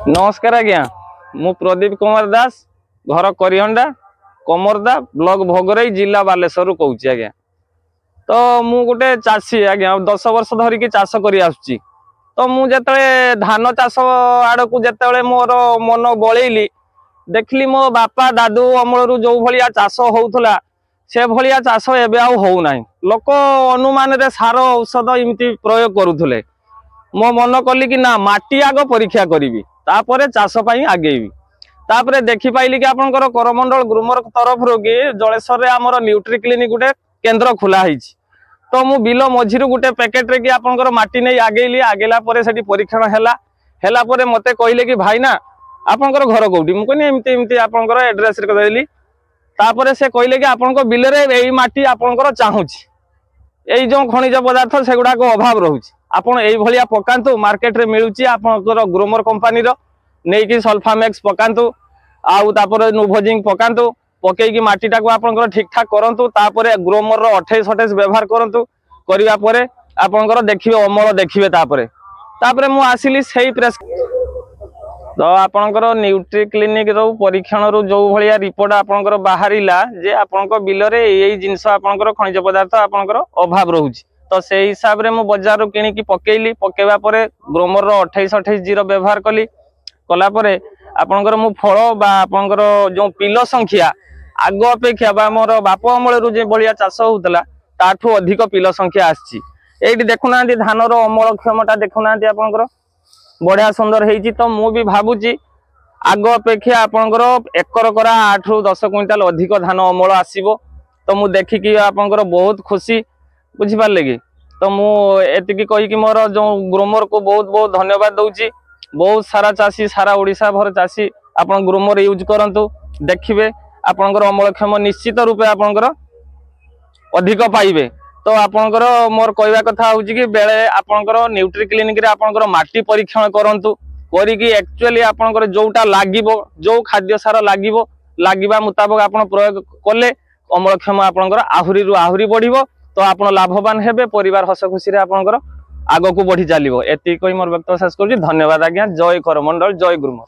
नमस्कार आज्ञा मु प्रदीप कुमार दास घर करिहंडा कमरदा ब्लॉक भोगरई जिला बालेश्वर कहूँ आज्ञा। तो मु गोटे चाषी आज्ञा 10 वर्ष धरिकी चाष करी आसुची। तो मु जेतले धान चाष आड़ को जेतले मोर मन बळैली देखली मो बापा दादू अमलरू जो भलिया चाष होउथला से भलिया चाष एबे आउ होउ नाही। लोक अनुमान रे सार औषध इमिति प्रयोग करूथले। मो मन कली कि ना माटी आग परीक्षा करी तापरे चाष पाई आगेबी। तापरे देखि पाइली कि आपनकर करमंडल ग्रुमर तरफ रो कि जलेश्वर रे हमर न्यूट्री क्लिनिक गुटे केंद्र खुला हिची। तो मु बिलो मझिरु गुटे पैकेट रे कि आपनकर माटी नै आगेली। आगेला परे सेठी परीक्षण हैला परे मते कहिले कि भाई ना आपनकर घर कोठी मु कोनी एमती एमती आपनकर एड्रेस रे देली। तापरे से कहिले कि आपनकर बिल रे एई माटी आपनकर चाहूची एई जो खनिज पदार्थ सेगुडा को अभाव रहूची आपण एई भलिया पकांतु मार्केट रे मिलुची आपनकर ग्रोमर कंपनी रो नेकी सल्फामैक्स पकांतु आउ तापर नुभोजिंग पकांतु पकई कि माटीटा को आपनकर ठीक ठाक करंतु। तापरे ग्रोमर रो 28 व्यवहार करंतु करिया परे आपनकर देखिबे अमल देखिबे। तापरे मु आसिली सेही प्रेस तो आपनकर न्यूट्री क्लिनिक रो परीक्षण रो जो भलिया रिपोर्ट आपनकर बाहरिला जे आपनकर बिल रे एई जिंस आपनकर खनिज पदार्थ आपनकर अभाव रहूची। तो से हिसाब रे मु बाजार रो किनी कि पकेइली। पकेबा परे ग्रोमर रो 28 जीरो व्यवहार कली। कला परे आपनकर मु फल बा आपनकर जो पिलो संख्या आग अपेक्षा बा मोर बाप अमल रो जे भलिया चाष होउतला ताठू अधिक पिलो संख्या आछि। एठी देखुना धान रो अमल क्षमता देखुना आपनकर बढ़िया सुंदर हेची। तो मु भी भाबुची आग अपेक्षा आपनकर एकर करा 8 रु 10 क्विंटाल अधिक धान अमल आसीबो। तो मु देखि कि आपनकर बहुत खुशी बुझी पारले कि। तो मु एतिकी कहि कि मोर जो ग्रोमर को बहुत बहुत धन्यवाद दउची। बहुत सारा चाषी सारा ओडिशा भर चाषी आपन ग्रोमर यूज करंतु देखिबे आपनकर अमलक्षम निश्चित रूपे आपनकर अधिक पाइबे। तो आपनकर मोर कहवा कथा होउची कि बेले आपनकर न्यूट्री क्लिनिक रे आपनकर माटी परीक्षण करंतु करी कि एक्चुअली आपनकर जोटा लागिबो जो खाद्य सार लागिबो लागिबा मुताबिक आपन प्रयोग कले अमलक्षम आपनकर आहुरी बढ़िबो। तो आपन लाभवान हेबे परिवार हस खुशी रे आपनकर आगो को बढ़ी चलिबो। एति कोइ मोर व्यक्त शेष करूची। धन्यवाद आज्ञा। जय करमंडल जय गुरुमर।